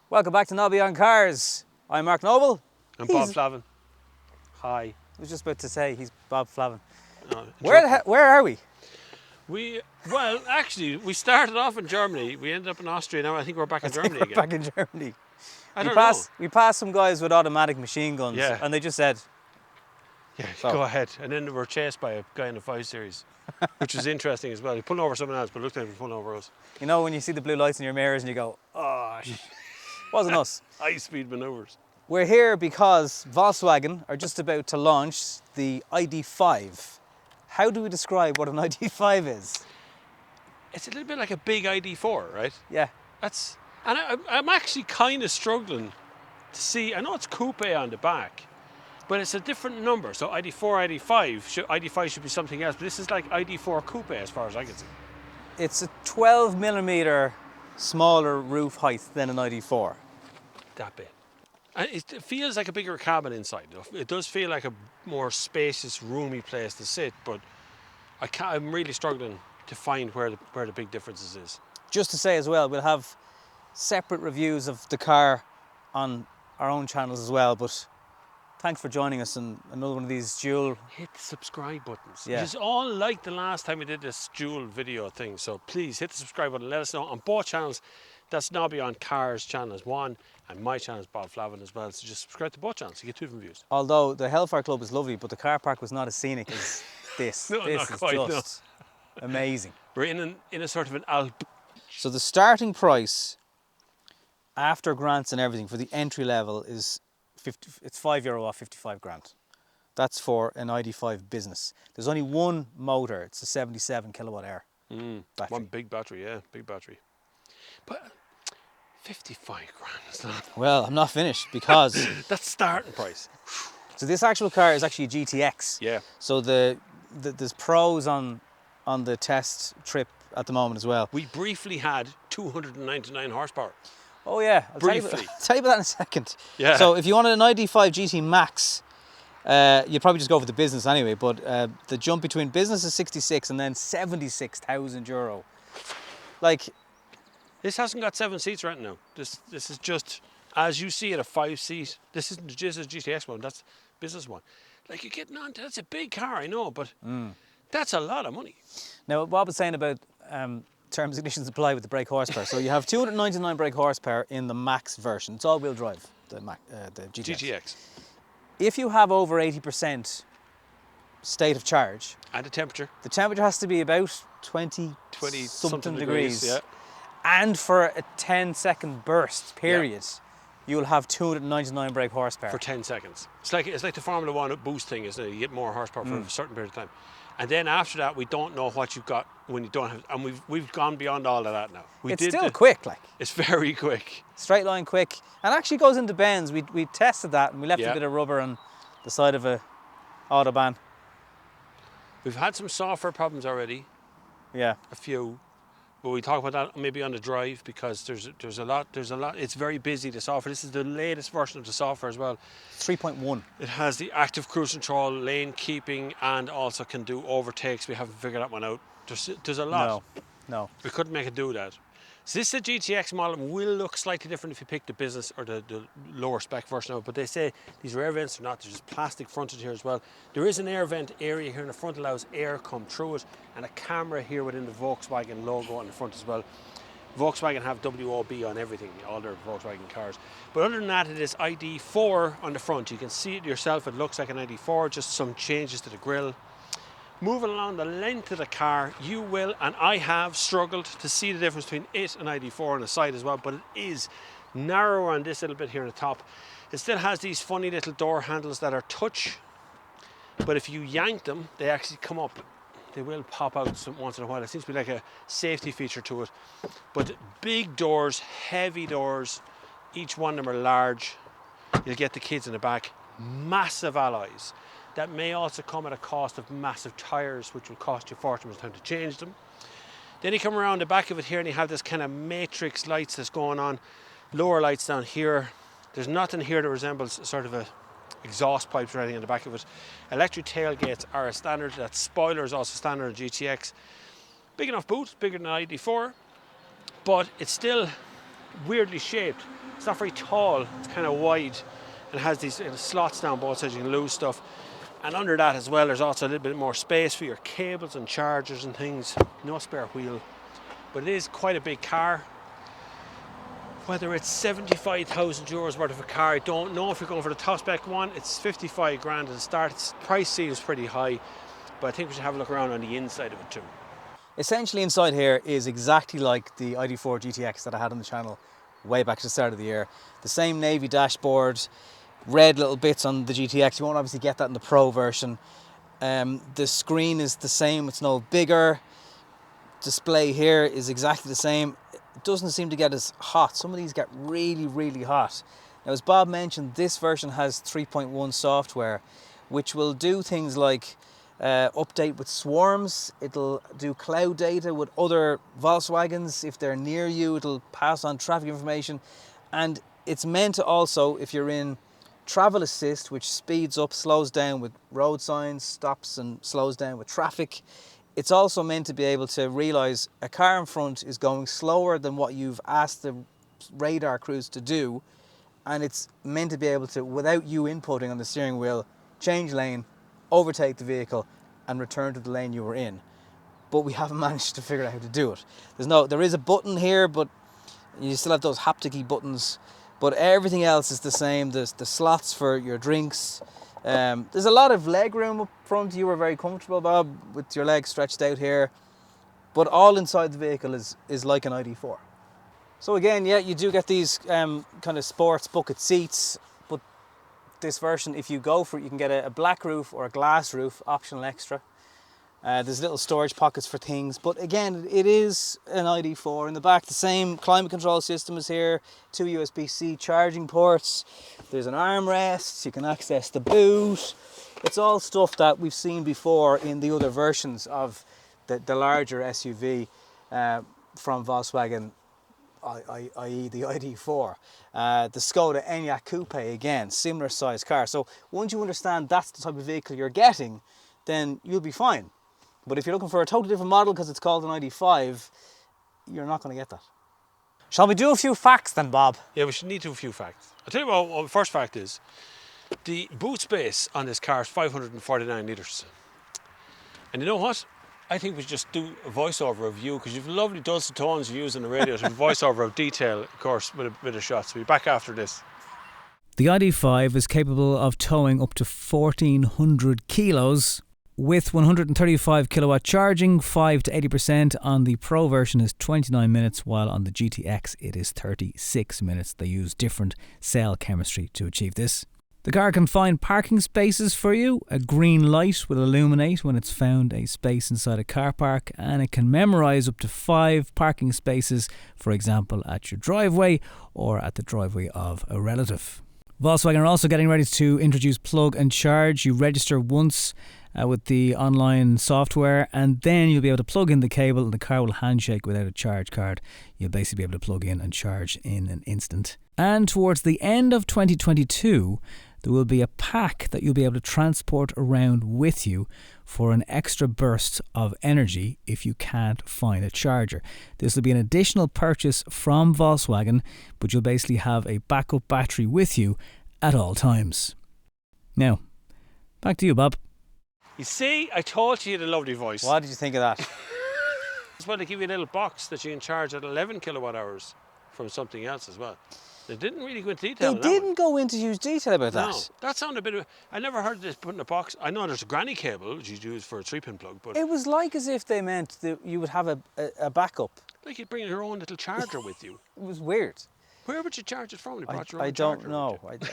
Welcome back to Nobby on Cars. I'm Mark Noble. I'm Bob Flavin. Hi. I was just about to say he's Bob Flavin. Where Where are we? Well, actually, we started off in Germany. We ended up in Austria. Now I think we're back in Germany again. Back in Germany. I don't know. We passed some guys with automatic machine guns, Yeah. and they just said, Yeah, So. go ahead. And then we were chased by a guy in the 5 Series, which was interesting as well. He pulled over someone else, but it looked like he was pulling over us. you know, when you see the blue lights in your mirrors and you go, wasn't us. High-speed manoeuvres. We're here because Volkswagen are just about to launch the ID.5. How do we describe what an ID.5 is? It's a little bit like a big ID.4, right? Yeah. I'm actually kind of struggling to see. I know it's coupe on the back, but it's a different number. So ID.4, ID.5 should be something else. But this is like ID.4 coupe as far as I can see. It's a 12mm smaller roof height than an ID.4. That bit. And it feels like a bigger cabin inside. It does feel like a more spacious, roomy place to sit, but I'm really struggling to find where the big differences is. Just to say as well, we'll have separate reviews of the car on our own channels as well, but thanks for joining us in another one of these dual... Hit the subscribe buttons. Yeah. It's all like the last time we did this dual video thing, so please hit the subscribe button. Let us know on both channels. That's Nobby on Cars channel is one, and my channel is Bob Flavin as well. So just subscribe to both channels, you get 2 different views. Although the Hellfire Club is lovely, but the car park was not as scenic as this. No, this not is quite, just amazing. We're in a sort of an Alp. So the starting price, after grants and everything, for the entry level is it's €5 off 55 grand. That's for an ID.5 business. There's only one motor. It's a 77 kilowatt hour battery. One big battery, yeah, big battery. But 55 grand is not. Well, I'm not finished because That's starting price. so this actual car is actually a GTX. Yeah. So there's pros on the test trip at the moment as well. We briefly had 299 horsepower. Oh yeah, I'll Briefly. tell you about that in a second. Yeah. So if you wanted an ID.5 GT Max, you'd probably just go for the business anyway. But the jump between business is 66 and then €76,000. Like, This hasn't got 7 seats right now. This is just, as you see it, a 5-seat. This isn't just a GTX one, that's business one. Like you're getting on, that's a big car, I know, but that's a lot of money. now what Bob was saying about terms and conditions apply with the brake horsepower. So you have 299 brake horsepower in the Max version. It's all-wheel drive, the GTX. GTX. If you have over 80% state of charge, And the temperature. the temperature has to be about 20 something degrees. Yeah. And for a 10-second burst period, you'll have 299 brake horsepower. For 10 seconds. It's like the Formula 1 boost thing, isn't it? You get more horsepower for a certain period of time. And then after that, we don't know what you've got when you don't have, and we've gone beyond all of that now. It's still quick, like. It's very quick. Straight line quick. And actually goes into bends. We tested that and we left Yeah. a bit of rubber on the side of a Autobahn. We've had some software problems already, Yeah. a few. But we talk about that maybe on the drive because there's a lot. It's very busy, the software. This is the latest version of the software as well. 3.1. It has the active cruise control, lane keeping, and also can do overtakes. We haven't figured that one out. There's a lot. No. We couldn't make it do that. So this is a GTX model. It will look slightly different if you pick the business or the lower spec version of it. But they say these are air vents or not. There's just plastic fronted here as well. There is an air vent area here in the front, allows air come through it, and a camera here within the Volkswagen logo on the front as well. Volkswagen have WOB on everything, all their Volkswagen cars. But other than that, it is ID.4 on the front. You can see it yourself. It looks like an ID.4, just some changes to the grille. Moving along the length of the car, you will, and I have struggled to see the difference between it and ID.4 on the side as well, but it is narrower on this little bit here on the top. It still has these funny little door handles that are touch, but if you yank them, they actually come up. They will pop out once in a while. It seems to be like a safety feature to it. But big doors, heavy doors, each one of them are large. You'll get the kids in the back. Massive alloys. That may also come at a cost of massive tyres, which will cost you a fortune by the time to change them. Then you come around the back of it here and you have this kind of matrix lights that's going on. Lower lights down here. There's nothing here that resembles sort of a exhaust pipes or anything in the back of it. Electric tailgates are a standard. That spoiler is also standard on GTX. Big enough boot, bigger than ID.4, but it's still weirdly shaped. It's not very tall, it's kind of wide and has these slots down both sides, you can lose stuff. And under that as well, there's also a little bit more space for your cables and chargers and things. No spare wheel, but it is quite a big car. Whether it's 75,000 euros worth of a car, I don't know. If you're going for the top spec one, it's 55 grand at the start. Price seems pretty high, but I think we should have a look around on the inside of it too. Essentially inside here is exactly like the ID.4 GTX that I had on the channel way back at the start of the year. The same navy dashboard, red little bits on the GTX. You won't obviously get that in the Pro version. The screen is the same, it's no bigger. Display here is exactly the same. It doesn't seem to get as hot. Some of these get really, really hot. Now, as Bob mentioned, this version has 3.1 software, which will do things like update with swarms. It'll do cloud data with other Volkswagens. If they're near you, it'll pass on traffic information. And it's meant to also, if you're in travel assist, which speeds up, slows down with road signs, stops and slows down with traffic. It's also meant to be able to realise a car in front is going slower than what you've asked the radar crews to do, and it's meant to be able to, without you inputting on the steering wheel, change lane, overtake the vehicle and return to the lane you were in. But we haven't managed to figure out how to do it. There is a button here, but you still have those haptic-y buttons, but everything else is the same. There's the slots for your drinks. There's a lot of leg room up front. You were very comfortable, Bob, with your legs stretched out here. But all inside the vehicle is like an ID.4. So again, yeah, you do get these kind of sports bucket seats. But this version, if you go for it, you can get a black roof or a glass roof, optional extra. There's little storage pockets for things. But again, it is an ID.4. In the back, the same climate control system is here. 2 USB-C charging ports. There's an armrest. You can access the boot. It's all stuff that we've seen before in the other versions of the larger SUV from Volkswagen, i.e. the ID.4. The Skoda Enyaq Coupe, again, similar size car. So once you understand that's the type of vehicle you're getting, then you'll be fine. But if you're looking for a totally different model because it's called an ID.5, you're not going to get that. Shall we do a few facts then, Bob? Yeah, we should need to do a few facts. I'll tell you what the first fact is. The boot space on this car is 549 litres. And you know what? I think we should just do a voiceover of you, because you've lovely dulcet tones you use on the radio. So a voiceover of detail, of course, with a bit of shots. We'll be back after this. The ID.5 is capable of towing up to 1,400 kilos with 135 kilowatt charging. 5 to 80% on the Pro version is 29 minutes, while on the GTX it is 36 minutes. They use different cell chemistry to achieve this. The car can find parking spaces for you. A green light will illuminate when it's found a space inside a car park, and it can memorise up to 5 parking spaces, for example at your driveway or at the driveway of a relative. Volkswagen are also getting ready to introduce plug and charge. You register once with the online software, and then you'll be able to plug in the cable and the car will handshake without a charge card. You'll basically be able to plug in and charge in an instant. And towards the end of 2022, there will be a pack that you'll be able to transport around with you for an extra burst of energy if you can't find a charger. This will be an additional purchase from Volkswagen, but you'll basically have a backup battery with you at all times. Now, back to you, Bob. You see, I told you you had a lovely voice. What did you think of that? As well, they give you a little box that you can charge at 11 kilowatt hours from something else as well. They didn't really go into detail. They didn't go into huge detail about that. No, that sounded a bit of... I never heard this put in a box. I know there's a granny cable, which you use for a 3-pin plug, but... It was like as if they meant that you would have a backup. Like you'd bring your own little charger with you. It was weird. Where would you charge it from? You brought your own I don't charger, know. would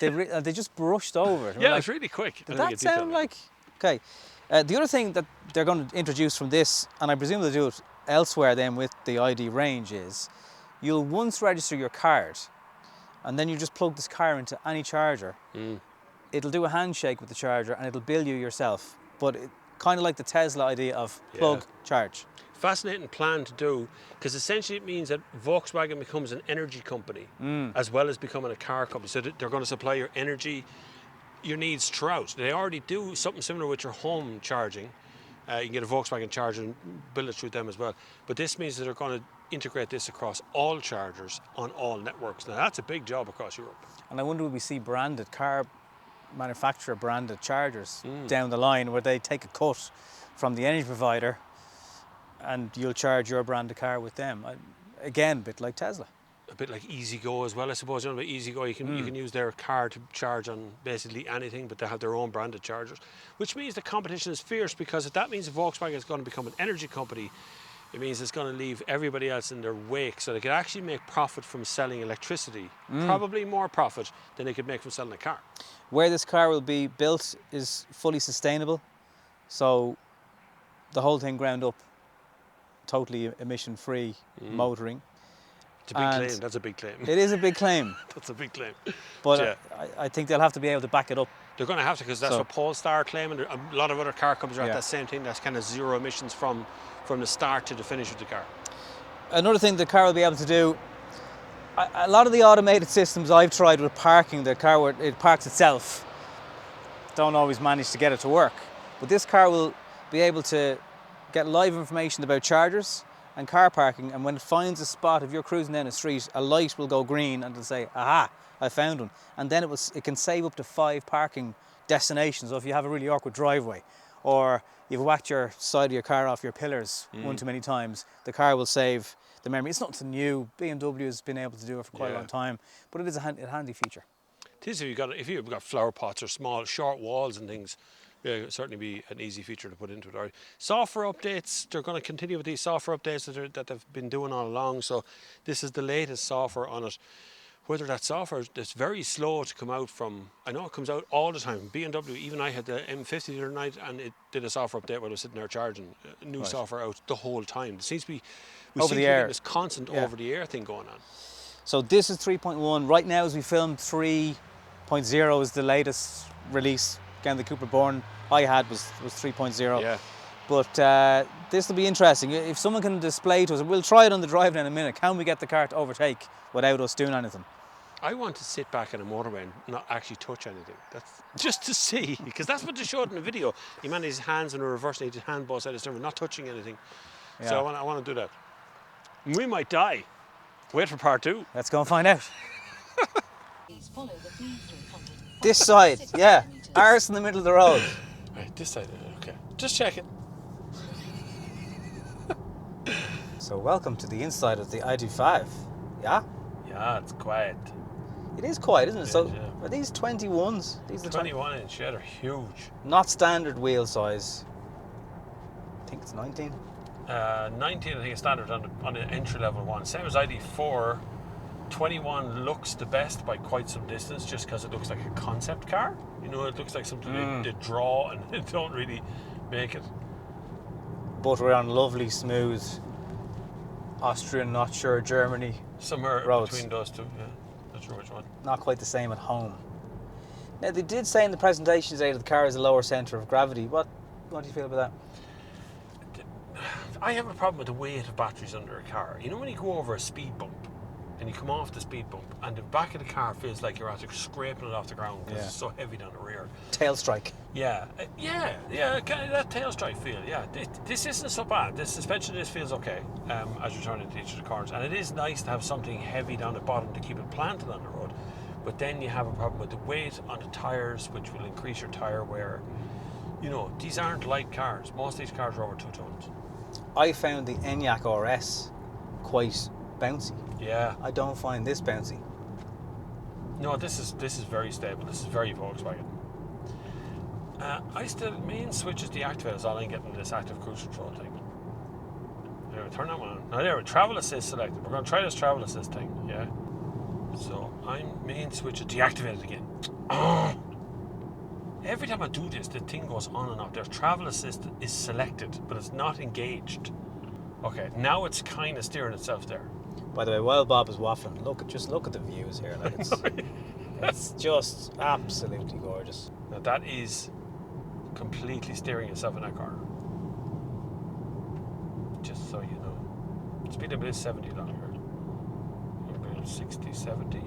you? They just brushed over it. Yeah, like, it's really quick. did that sound like... Okay. The other thing that they're going to introduce from this, and I presume they'll do it elsewhere then with the ID range, is you'll once register your card, and then you just plug this car into any charger. It'll do a handshake with the charger and it'll bill you yourself. But kind of like the Tesla idea of plug, charge. Fascinating plan to do, because essentially it means that Volkswagen becomes an energy company as well as becoming a car company. So they're going to supply your energy, your needs throughout. They already do something similar with your home charging. You can get a Volkswagen charger and build it through them as well. But this means that they're going to integrate this across all chargers on all networks. Now that's a big job across Europe. And I wonder will we see branded car manufacturer branded chargers down the line where they take a cut from the energy provider and you'll charge your branded car with them. Again, a bit like Tesla. A bit like Easy Go as well, I suppose. You know, with Easy Go, you can use their car to charge on basically anything, but they have their own branded chargers, which means the competition is fierce, because if that means if Volkswagen is going to become an energy company, it means it's going to leave everybody else in their wake, so they could actually make profit from selling electricity, probably more profit than they could make from selling a car. Where this car will be built is fully sustainable, so the whole thing ground up, totally emission-free motoring. It's a big claim. That's a big claim. It is a big claim. That's a big claim. But yeah. I think they'll have to be able to back it up. They're going to have to, because that's what Polestar claiming. A lot of other car companies are at that same thing. That's kind of zero emissions from the start to the finish of the car. Another thing the car will be able to do, a lot of the automated systems I've tried with parking, the car where it parks itself, don't always manage to get it to work. But this car will be able to get live information about chargers and car parking, and when it finds a spot, if you're cruising down the street, a light will go green and it'll say, aha, I found one. And then it can save up to 5 parking destinations. So if you have a really awkward driveway, or you've whacked your side of your car off your pillars one too many times, the car will save the memory. It's not new. BMW has been able to do it for quite a long time, but it is a handy feature. It is if you've got flower pots or small, short walls and things. Yeah, it'll certainly be an easy feature to put into it. Software updates, they're going to continue with these software updates that they've been doing all along. So this is the latest software on it. Whether that software is very slow to come out from, I know it comes out all the time. BMW, even I had the M50 the other night and it did a software update while I was sitting there charging. New software out the whole time. It seems to be, this constant over the air thing going on. So this is 3.1. Right now as we filmed, 3.0 is the latest release. Again, the Cooper Born I had was 3.0. Yeah. But this will be interesting. If someone can display to us, we'll try it on the drive in a minute. Can we get the car to overtake without us doing anything? I want to sit back on a motorway and not actually touch anything. That's just to see, because that's what they showed in the video. He managed his hands in a reverse and his hand both sides of the steering, not touching anything. Yeah. So I want to do that. We might die. Wait for part 2. Let's go and find out. This side, yeah. Ours in the middle of the road. Right, this side, okay. Just check it. So welcome to the inside of the ID.5. Yeah? Yeah, it's quiet. It is quiet, isn't it? So are these 21s? These are 21 inch, yeah, they're huge. Not standard wheel size. I think it's 19. 19 I think is standard on the entry level one. Same as ID.4. 21 looks the best by quite some distance, just because it looks like a concept car. You know, it looks like something they draw and they don't really make it. But we're on lovely, smooth Austrian, not sure, Germany somewhere roads. Between those two, yeah. Not sure which one. Not quite the same at home. Now, they did say in the presentation today that the car is a lower centre of gravity. What do you feel about that? I have a problem with the weight of batteries under a car. You know when you go over a speed bump and you come off the speed bump and the back of the car feels like you're actually scraping it off the ground because it's so heavy down the rear. Tail strike. Yeah, kind of that tail strike feel. Yeah, this isn't so bad. The suspension feels okay as you're turning into each of the corners, and it is nice to have something heavy down the bottom to keep it planted on the road. But then you have a problem with the weight on the tires, which will increase your tire wear. You know, these aren't light cars. Most of these cars are over 2 tons. I found the Enyaq RS quite bouncy. Yeah. I don't find this bouncy. No, this is very stable. This is very Volkswagen. Main switch is deactivated, is all I'm getting this active cruise control thing. Anyway, turn that one on. Now there, travel assist selected. We're going to try this travel assist thing, yeah? So, main switch is deactivated again. Every time I do this, the thing goes on and off. Their travel assist is selected, but it's not engaged. Okay, now it's kind of steering itself there. By the way, while Bob is waffling, look at the views here. Like it's just absolutely gorgeous. Now that is completely steering itself in that corner. Just so you know. Speed limit is 70 down here. 60, 70.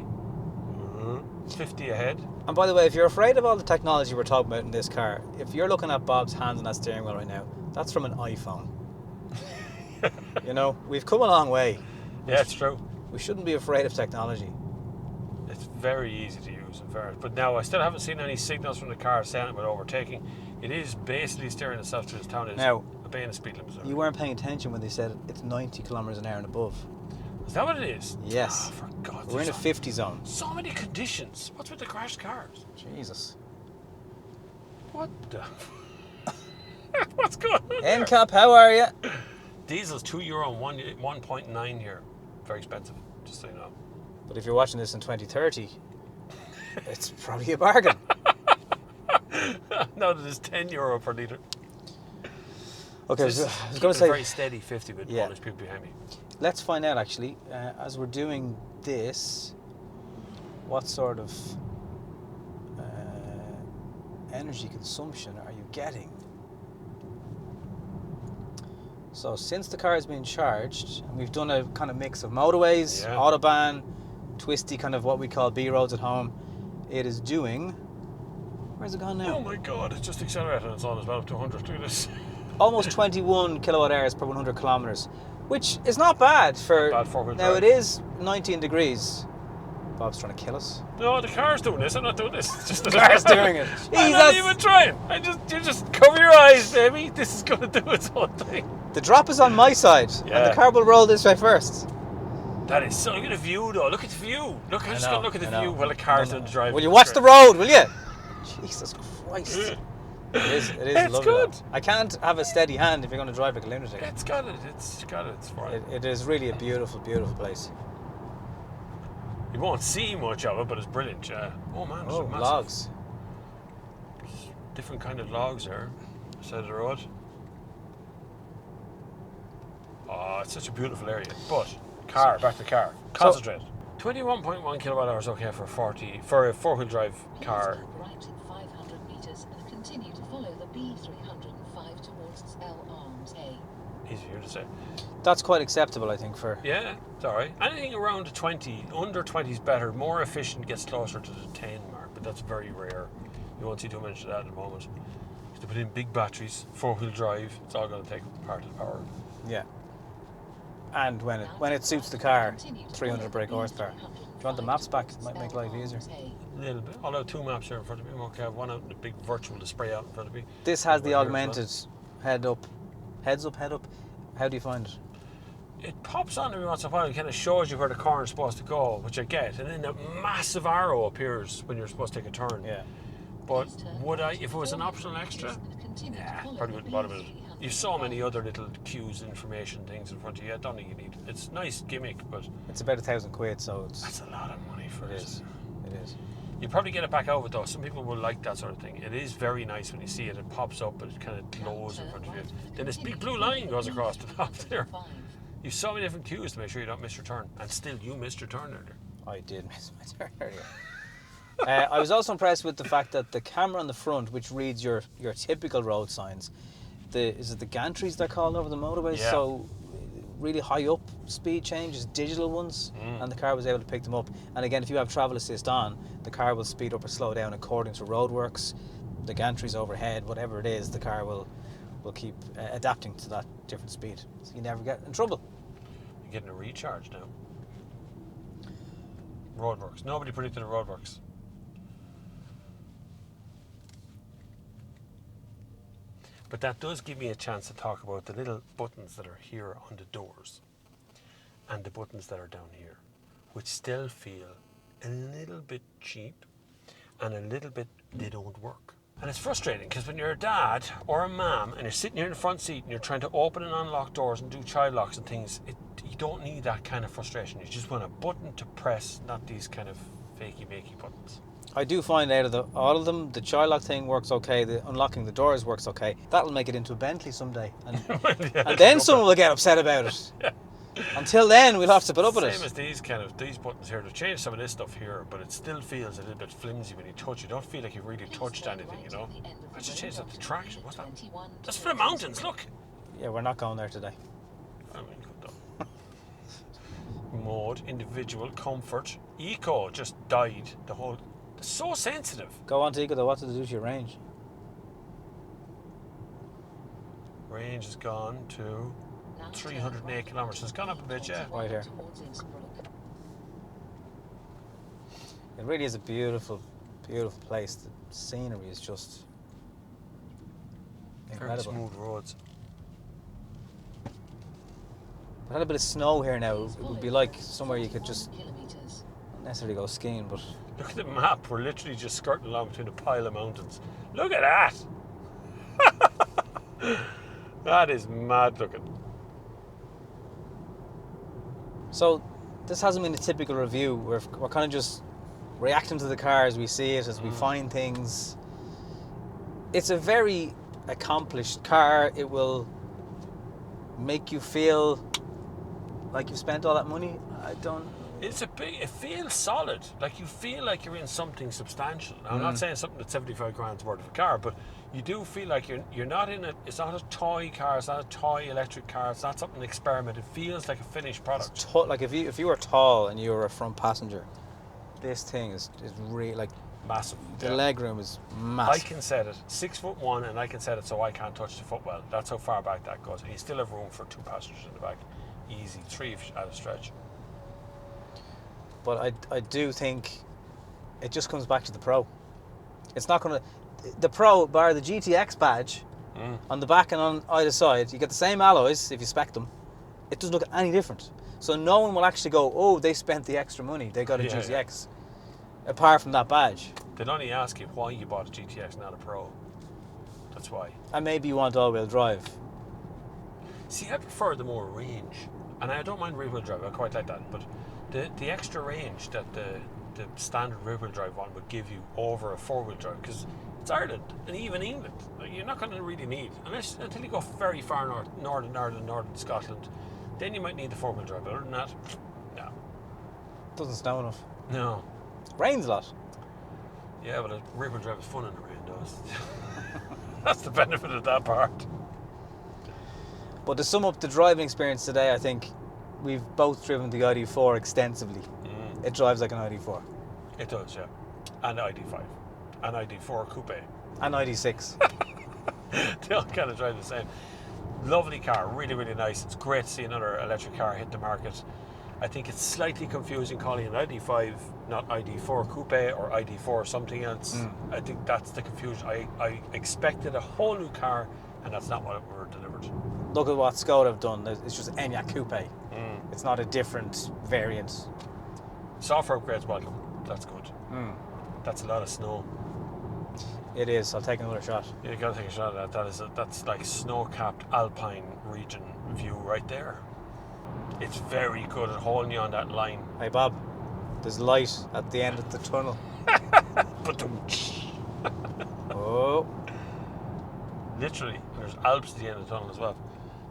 50 ahead. And by the way, if you're afraid of all the technology we're talking about in this car, if you're looking at Bob's hands on that steering wheel right now, that's from an iPhone. You know, we've come a long way. Yeah, it's true. We shouldn't be afraid of technology. It's very easy to use, in fairness. But now I still haven't seen any signals from the car saying about overtaking. It is basically steering itself through this town. It is Now, obeying the speed limit. you weren't paying attention when they said it's 90 kilometers an hour and above. Is that what it is? Yes. Oh, for God's We're in a sake. 50 zone. So many conditions. What's with the crashed cars? Jesus. What the? What's going on? there? NCAP, how are you? Diesel's €2 and 1.9 here. Very expensive, just so you know. But if you're watching this in 2030, it's probably a bargain. No, that is €10 per litre. Okay, This I is was going to keeping say, very steady 50 with Yeah. Polish people behind me. let's find out actually, as we're doing this, what sort of energy consumption are you getting? So since the car has been charged, and we've done a kind of mix of motorways, Yeah. autobahn, twisty kind of what we call B roads at home, it is doing, where's it gone now? Oh my God, it's just accelerated and it's on as well up to 100. Look at this. Almost 21 kilowatt hours per 100 kilometers, which is not bad for, Not bad four-wheel now drive. it is 19 degrees. Bob's trying to kill us. No, the car's doing this. I'm not doing this. It's just the Car's doing it. I'm not Jesus. even trying. You just cover your eyes, baby. This is going to do its own thing. The drop is on my side, and Yeah. the car will roll this way first. That is so. Look at the view, though. Look at the view. Look, I'm just going to look at the view while the car's in the drive. Will you watch the road, will you? Jesus Christ. It is It's lovely. good. though. I can't have a steady hand if you're going to drive like a lunatic. It's got it. It's got it. It's fine. It is really a beautiful, beautiful place. You won't see much of it, but it's brilliant. Yeah. Oh man, there's Oh, a massive, logs. different kind of logs there, side of the road. Oh, it's such a beautiful area. But back to the car. Concentrate. 21.1 kilowatt hours, okay for a four-wheel drive car. Right at 500 meters and continue to follow the B305 towards L Arms A. Easy here to say. That's quite acceptable, I think, for... Yeah, it's all right. Anything around the 20, under 20 is better. More efficient gets closer to the 10 mark, but that's very rare. You won't see too much of that at the moment. To put in big batteries, four-wheel drive, it's all going to take part of the power. Yeah. And when it suits the car, 300 brake horsepower. Do you want the maps back? It might make life easier. A little bit. I'll have two maps here in front of me. I'm okay. I have one out and a big virtual display out in front of me. This has the Over here as augmented heads up. How do you find it? It pops on every once in a while and kind of shows you where the corner is supposed to go, which I get. And then a massive arrow appears when you're supposed to take a turn. Yeah. But would I, if it was an optional extra? Yeah, probably wouldn't bother with it. You've so many other little cues, information things in front of you. I don't think you need it. It's a nice gimmick, but It's about £1,000, so it's... that's a lot of money for It it. is. It is. You probably get it back out of it though. Some people will like that sort of thing. It is very nice when you see it. It pops up and it kind of glows in front of you. Then this big blue line goes across the top there. You've so many different cues to make sure you don't miss your turn. And still, you missed your turn earlier. I did miss my turn earlier. I was also impressed with the fact that the camera on the front, which reads your typical road signs, is it the gantries they're called over the motorways? Yeah. So really high up speed changes, digital ones, and the car was able to pick them up. And again, if you have travel assist on, the car will speed up or slow down according to roadworks, the gantries overhead, whatever it is, the car will keep adapting to that different speed. So you never get in trouble. You're getting a recharge now. Roadworks. Nobody predicted a roadworks. But that does give me a chance to talk about the little buttons that are here on the doors and the buttons that are down here, which still feel a little bit cheap and a little bit they don't work. And it's frustrating because when you're a dad or a mom and you're sitting here in the front seat and you're trying to open and unlock doors and do child locks and things, you don't need that kind of frustration. You just want a button to press, not these kind of fakey-makey buttons. I do find out of all of them, the child lock thing works okay, the unlocking the doors works okay. That'll make it into a Bentley someday. And, Yeah, and then someone will get upset about it. Yeah. Until then, we'll have to put up with Same it. as these buttons here. They've changed some of this stuff here, but it still feels a little bit flimsy when you touch it. You don't feel like you've really touched anything, you know. I just changed that to traction. What's that? That's for the mountains. Look. Yeah, we're not going there today. I mean, good though. Mode, individual, comfort, eco just died. The whole. It's so sensitive. Go on to Eco though, what does it do to your range? Range is gone to Now 308 kilometres. It's gone up a bit, yeah. Right here. towards Innsbruck. It really is a beautiful, beautiful place. The scenery is just Very incredible. smooth roads. If we had a bit of snow here now, it would be like somewhere you could just 41 kilometers. not necessarily go skiing, but Look at the map. We're literally just skirting along between a pile of mountains. Look at that. That is mad looking. so this hasn't been a typical review. We're kind of just reacting to the car as we see it, as we find things. It's a very accomplished car. It will make you feel like you've spent all that money. I don't. It's it feels solid. Like you feel like you're in something substantial. Now, I'm not saying something that's 75 grand's worth of a car, but you do feel like you're not in it. It's not a toy car. It's not a toy electric car. It's not something experiment. It feels like a finished product. Like if you were tall and you were a front passenger, this thing is really like Massive. the Yeah. leg room is I massive. can set it 6'1", and I can set it so I can't touch the footwell. That's how far back that goes. And you still have room for 2 passengers in the back. Easy, 3 at a stretch. But I do think it just comes back to the Pro. It's not going to... The Pro, bar the GTX badge, on the back and on either side, you get the same alloys if you spec them. It doesn't look any different. So no one will actually go, oh, they spent the extra money, they got a Yeah, GTX. Apart from that badge. They'll only ask you why you bought a GTX, not a Pro. That's why. And maybe you want all-wheel drive. See, I prefer the more range. And I don't mind rear-wheel drive, I quite like that. But the extra range that the standard rear-wheel drive one would give you over a four-wheel drive, because it's Ireland and even England. Like, you're not going to really need, until you go very far north, northern Ireland, northern Scotland, then you might need the four-wheel drive. But other than that, no. Doesn't snow enough. No. Rains a lot. Yeah, but a rear-wheel drive is fun in the rain, though. That's the benefit of that part. But to sum up the driving experience today, I think we've both driven the ID.4 extensively. It drives like an ID.4. It does, yeah. And ID.5. And ID.4 Coupe. And ID.6. They all kind of drive the same. Lovely car, really, really nice. It's great to see another electric car hit the market. I think it's slightly confusing calling it ID.5, not ID.4 Coupe or ID.4 something else. I think that's the confusion. I expected a whole new car, and that's not what we're delivered. Look at what Skoda have done. It's just Enyaq Coupe. It's not a different variant. Software upgrades welcome. That's good. That's a lot of snow. It is. I'll take another shot. You got to take a shot at that. That's like snow-capped alpine region view right there. It's very good at holding you on that line. Hey Bob, there's light at the end of the tunnel. But Oh. literally, and there's Alps at the end of the tunnel as well.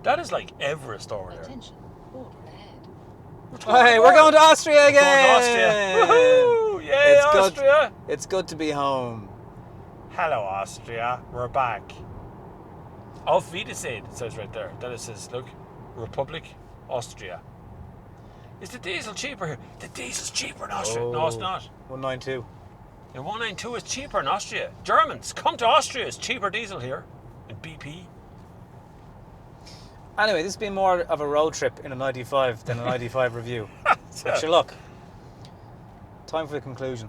That is like Everest over there. Attention, border ahead. Hey, we're going to Austria again! Going to Austria. Woohoo! Yay, It's good. Austria! It's good to be home. Hello, Austria. We're back. Auf Wiedersehen, it says right there. Then it says, look, Republic, Austria. Is the diesel cheaper here? The diesel's cheaper in Austria. No, it's not. 192. The 192 is cheaper in Austria. Germans, come to Austria. It's cheaper diesel here. And BP. Anyway, this has been more of a road trip in an ID.5 than an ID.5 review. But sure, look. Time for the conclusion.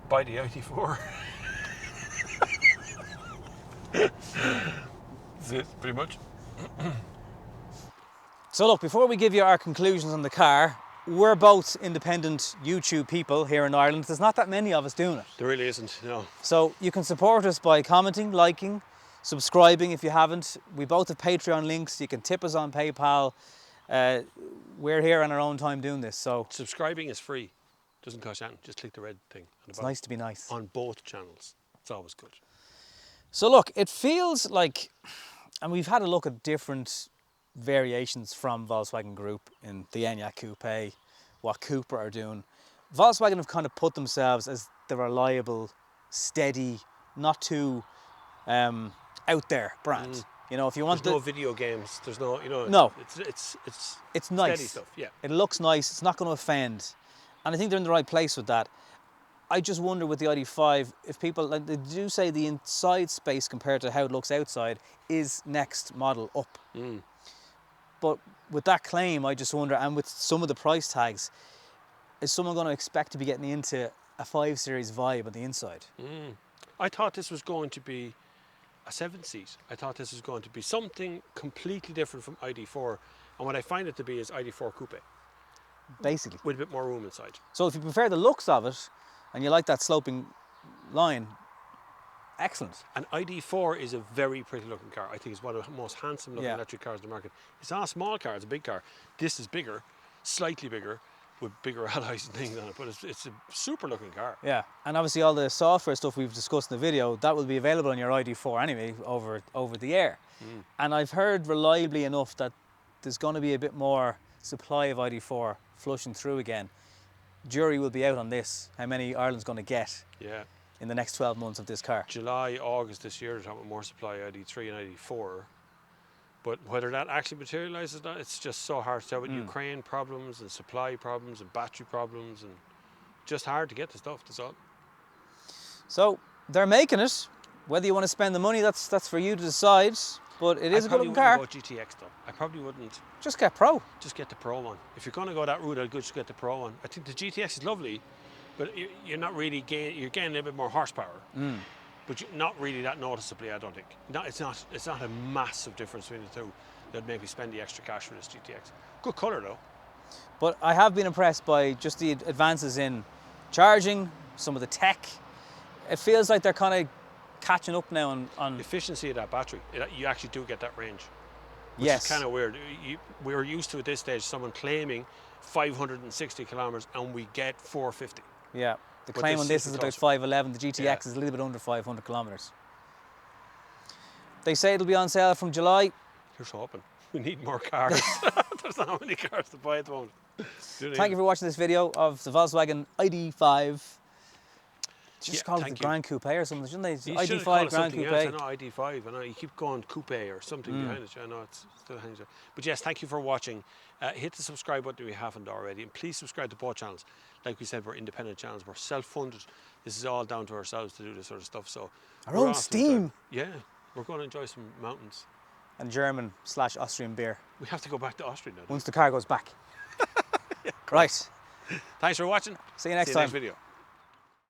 Buy the ID.4. That's it, pretty much. So look, before we give you our conclusions on the car, we're both independent YouTube people here in Ireland. There's not that many of us doing it. There really isn't, no. So you can support us by commenting, liking, subscribing if you haven't. We both have Patreon links. You can tip us on PayPal. We're here on our own time doing this, so Subscribing is free. Doesn't cost anything. Just click the red thing. it's nice to be nice. On both channels. It's always good. So look, it feels like, and we've had a look at different variations from Volkswagen Group in the Enyaq Coupe, what Cooper are doing. Volkswagen have kind of put themselves as the reliable, steady, not too out there brand. You know, if you want There's no video games. There's no, you know. No. It's nice. steady stuff. Yeah. It looks nice. It's not going to offend, and I think they're in the right place with that. I just wonder with the ID.5 if people, like they do say, the inside space compared to how it looks outside is next model up. But with that claim, I just wonder, and with some of the price tags, is someone going to expect to be getting into a 5 Series vibe on the inside? I thought this was going to be a 7-seat. I thought this was going to be something completely different from ID.4, and what I find it to be is ID.4 Coupe Basically. with a bit more room inside. So if you prefer the looks of it, and you like that sloping line, excellent. And ID.4 is a very pretty looking car. I think it's one of the most handsome looking electric cars in the market. It's not a small car, it's a big car. This is bigger, slightly bigger, with bigger alloys and things on it, but it's a super looking car. Yeah, and obviously all the software stuff we've discussed in the video, that will be available on your ID.4 anyway, over the air. And I've heard reliably enough that there's going to be a bit more supply of ID.4 flushing through again. Jury will be out on this, how many Ireland's going to get in the next 12 months of this car. July, August this year, they're talking about more supply ID.3 and ID.4. But whether that actually materialises, it's just so hard to tell with Ukraine problems and supply problems and battery problems, and just hard to get the stuff, that's all. So they're making it. Whether you want to spend the money, that's for you to decide. But it is a good looking car. I probably wouldn't go GTX though. I probably wouldn't. Just get Pro. Just get the Pro one. If you're going to go that route, I'd just get the Pro one. I think the GTX is lovely, but you're not really you're gaining a little bit more horsepower. But not really that noticeably, I don't think. It's not a massive difference between the two that'd make me spend the extra cash for this GTX. Good colour though. But I have been impressed by just the advances in charging, some of the tech. It feels like they're kind of catching up now on efficiency of that battery. You actually do get that range. Which yes. is kind of weird. We're used to at this stage someone claiming 560 kilometres and we get 450. Yeah. The claim on this is about 511. The GTX is a little bit under 500 kilometres. They say it'll be on sale from July. Here's hoping. We need more cars. There's not many cars to buy at the moment. Thank you for watching this video of the Volkswagen ID.5. Just call it the Grand Coupe or something, shouldn't they? ID.5 Grand Coupe. I know ID.5. I know you keep going Coupe or something behind it. I know it's still hangs there. But yes, thank you for watching. Hit the subscribe button if you haven't already, and please subscribe to both channels. Like we said, we're independent channels. We're self-funded. This is all down to ourselves to do this sort of stuff. So our own steam. Yeah, we're going to enjoy some mountains and German/Austrian beer. We have to go back to Austria now. Once the car goes back. Right. Thanks for watching. See you next time. Next video.